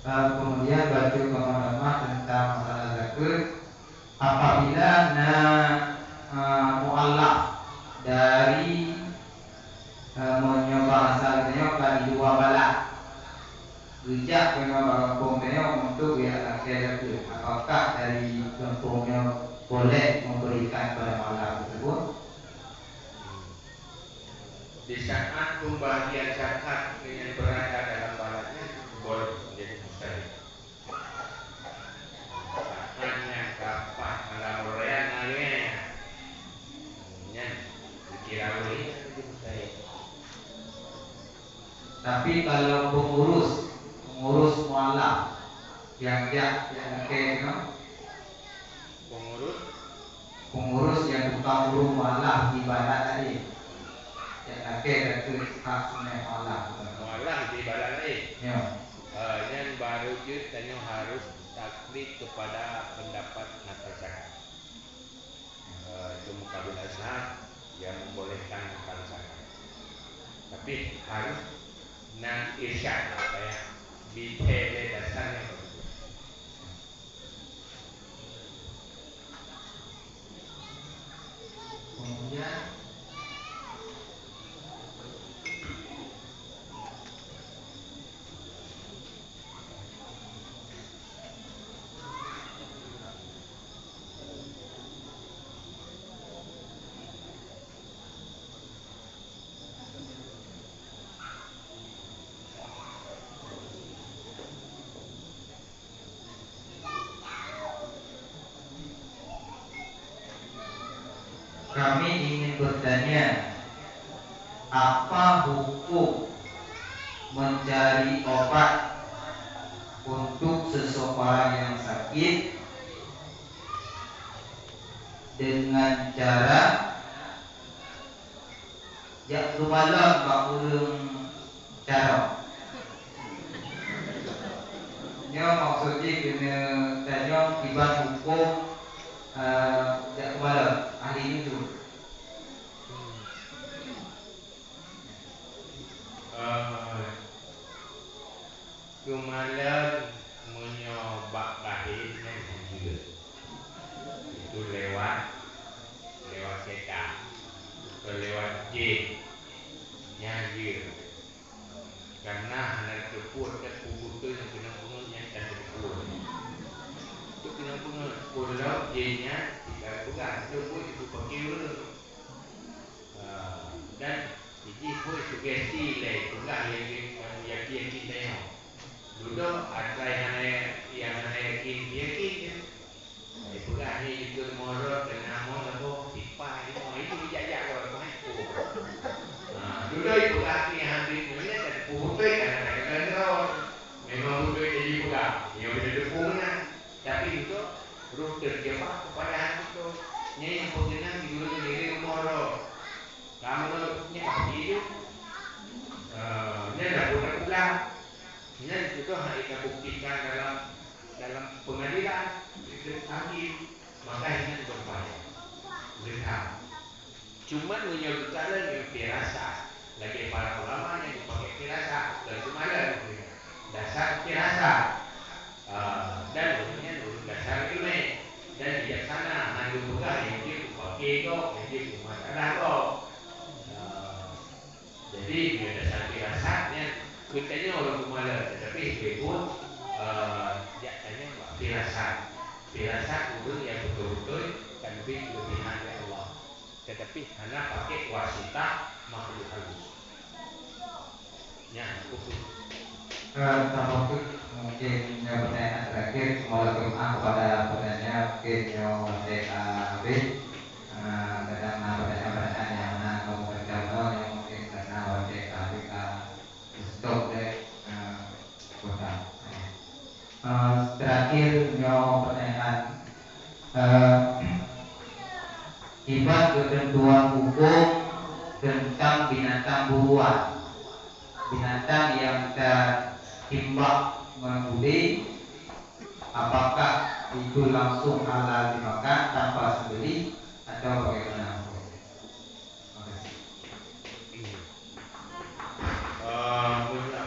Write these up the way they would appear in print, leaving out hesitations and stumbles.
Kemudian baca pemahaman tentang masalah zakat apabila mu'allaf dari menyoba asalnya kan dua balak rejak memang kampungnya untuk ya akhir itu apakah dari kampungnya boleh memberikan pada malam tersebut di saat pembagian zakat dengan berada dalam balaknya boleh menjadi mustahil. Hanya kapan malam raya nalnya dikira boleh menjadi mustahil. Tapi kalau pengurus mualaf yang dia pengurus yang tukang urus mualaf di badan tadi yang itu hak sunai mualaf di badan tadi ya. Yang baru tanya harus taklid kepada pendapat nakal zakat. Itu mukabil azhar yang membolehkan nakal zakat. Tapi harus nak irsyad apa ya detail dasarnya. Kemudian kami ingin bertanya, apa hukum mencari obat untuk seseorang yang sakit dengan cara ya lumayan bangun cara. Nya maksudnya kena tanya kibat hukum ya kemana ahli itu. Kemalan menyobak lahirnya juga itu lewat setan atau lewat jin nyanjir karena anak kepur dan kubur itu yang kena bunga yang tak kepur itu kena bunga pulau jinnya tidak pegang itu pakai dulu dan jadi pun sugesti lah pegang yang kita yang dulu ada yang yakin pegang ni juga morot dan nama labo tipai itu dijajak orang itu dulu itu laki hampir punya dan putih kadang-kadang memang putih jadi pegang yang boleh depungnya tapi itu ruh terjebak kepada hati itu yang pengenang di dulu sendiri morot kamu apa hidup ini dah boleh pulang ini juga harus kita buktikan dalam pengadilan hakim maka ini berbahaya benar cuma menyebut kalian yang firasat lagi para ulama yang dipakai firasat dan cuma ada dasar firasat dan menurut dasar ilmu dan bijaksana nanti juga yang dia pakai kok yang dia masalah kok jadi dia dasar firasatnya kitanya orang kemana tetapi pun jakanya firasat urut yang betul-betul dan lebihan dari Allah tetapi hanya pakai wasitah makhluk halus ya khusus termasuk mungkin pertanyaan terakhir semoga bermanfaat kepada pertanyaan mungkin yang TKB tentang pertanyaan yang mana kamu berjawab yang mungkin karena TKB stop deh kota terakhir yang pertanyaan tiba ketentuan hukum tentang binatang buruan binatang yang tertimbak mengemudi apakah itu langsung halal dimakan tanpa sembelih atau bagaimana?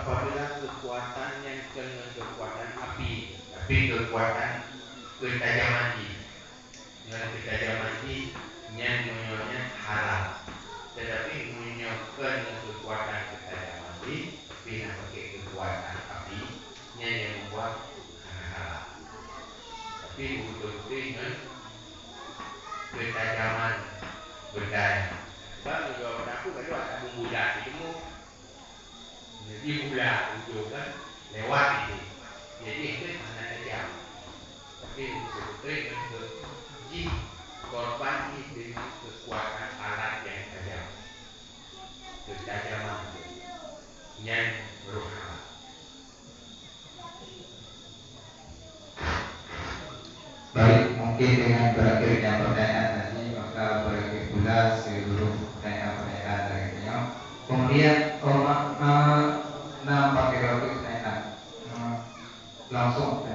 Apabila kekuatan yang dengan kekuatan tapi kekuatan ketajaman ini. Dengan ketajaman ini nyonya halal. Tetapi menyokan kekuatan ketajaman ini bila pakai kekuatan api yang membuat halal. Tapi betul-betul dengan ketajaman benda. Sebab kalau aku kalau ada bumbu dah itu jadi bulat ujung kan lewat itu. Jadi itu mana tajam. Tapi betul-betul dengan jin korban ini dengan kekuatan alat yang tajam. Ketajaman yang berhala. Baik, mungkin dengan berakhirnya pertanyaan tadi maka berakhir pula seluruh pertanyaan dari beliau. Kemudian pakai waktu pertanyaan langsung.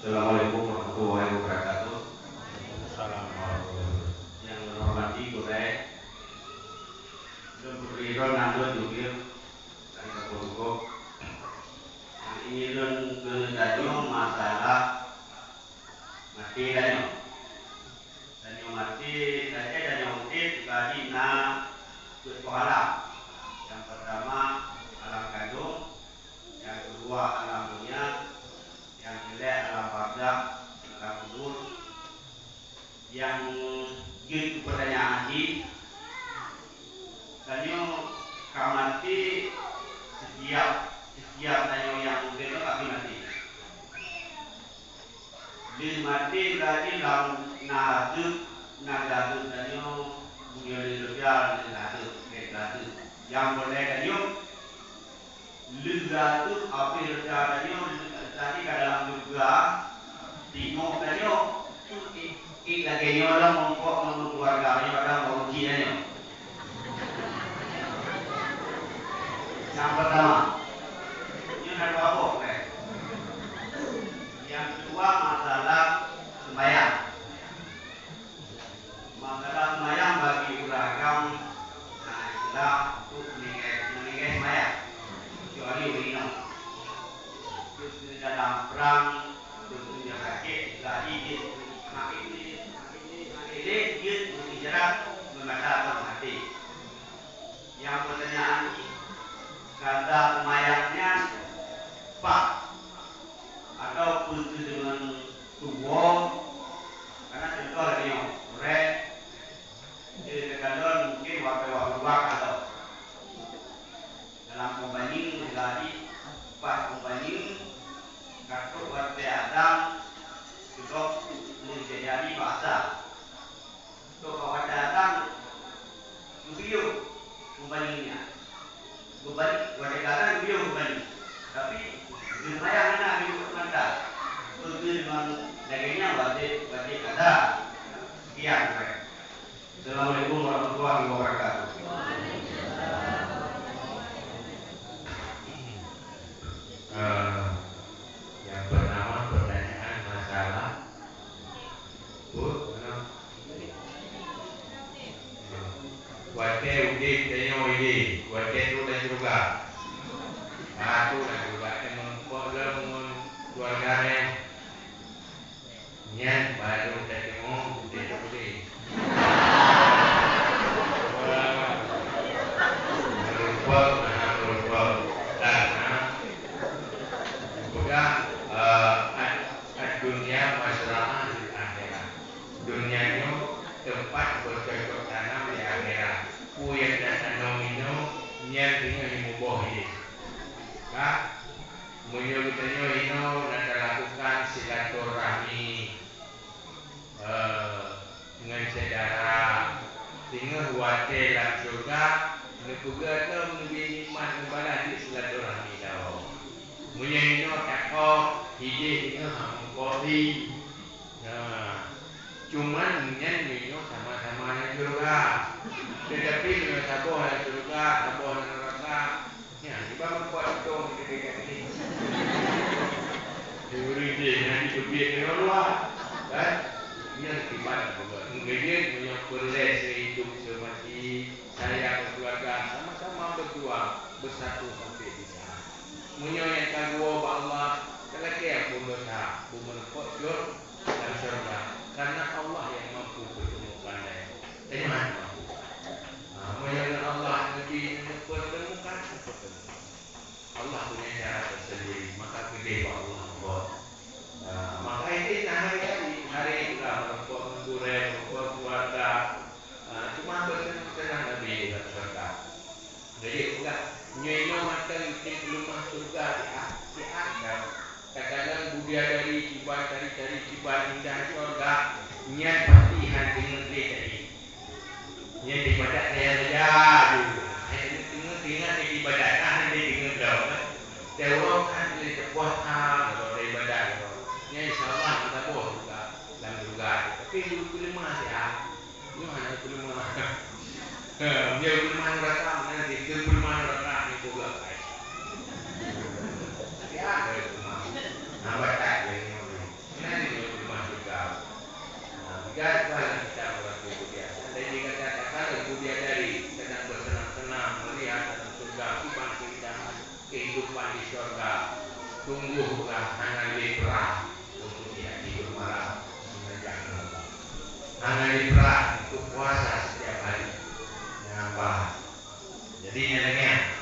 Assalamualaikum warahmatullahi wabarakatuh. Assalamualaikum. Yang menghormati Golek dan beriron nanggut juga dari Kapolgo. Ini danyo masalah mati danyo mati danyo utip tadi na berpahala. Yang pertama alam kandung, yang kedua alam dunia, yang ketiga alam barzakh, alam kubur. Yang jadi pertanyaan ini, danyo kamati setiap danyo yang mungkin tapi mati. Di mati berarti dalam nada danyo punya lebihan nada. Yang boleh danyo lezat apa lebihan danyo tadi dalam juga timo danyo lagi nyolah mengkok keluarga pada mau ujiannya. Yang pertama, ini ada apa? Yang kedua masalah sembahyang. Masalah sembahyang bagi beragam, nah itulah untuk meninggal sembahyang. Kecuali urino. Terus dalam perang, untuk sakit, tadi dia berbicara mengatakan hati. Yang pertanyaan kata mayatnya pak atau putus dengan tubuh karena contoh lagi yang red jadi terkadang mungkin waktu atau dalam pembanding tadi pas pembanding kartu waktu Adam juga menjadi bahasa. Kalau datang video kembalinya, kembali datang video kembali. Tapi lumayan enak video komentar. Begitu dengan dagingnya wajib ada. Sekian. Assalamualaikum warahmatullahi wabarakatuh. Yang pertama pertanyaan masalah Wate udik danyo ini, wate tu dan juga. Aku dan juga yang keluarganya. Nyan baru tengok udik. Merupa dan juga dunia masalah di akhirat. Dunianya tempat bercocok tanam di akhirat. Yang dan nomino nyan dengan imuboh ini. Kak, menyebutnya ini nanti lakukan silaturahmi dengan saudara. Tinggal wate dan juga negara menjadi iman kepada di silaturahmi dah. Menyebutnya takok hiji ini hamkori. Nah, cuman nyan minum sama-sama surga. Tetapi dengan saboh surga, saboh neraka, lebih kena luar. Kan? Yang ibadat juga. Ingredient punya perles sehidup semati, sayang keluarga, sama-sama berjuang, bersatu sampai di sana. Punya yang kagua Allah, kalau kaya pun dosa, pun menepuk dan surga. Karena Allah yang mampu pertemukan dia. Dari mana mampu? Menyanyi Allah lebih pertemukan. Allah punya cara tersendiri, maka gede Allah buat. Maka itu hari itulah menepuk menggurau, menepuk keluarga. Cuma bersenang-senang lebih dalam surga. Jadi enggak nyonya mata itu belum masuk surga di akhir. Kadang-kadang bidadari kibar cari-cari kibar indah surga, niat patihan dengan dia tadi. Niat ibadat saya saja dulu. Saya tengah di ibadat dia dengan berapa. Dewa kan dia sebuah kalau dia ibadat. Nya insyaallah kita boleh juga dan juga. Tapi dulu kelima ya. Ini mana kelima? Dia kelima rakam nanti kelima rakam itu juga. Ya, kelima. Nah, baca ini. Nanti kelima juga. Jika kita berlaku biasa, dan jika katakan kemudian dari sedang bersenang-senang melihat dalam surga kubang keindahan kehidupan di surga, tunggulah hangat librah untuk tidak tidur malam mengerjakan Allah. Hangat librah untuk puasa setiap hari. Nampak. Jadi nyatanya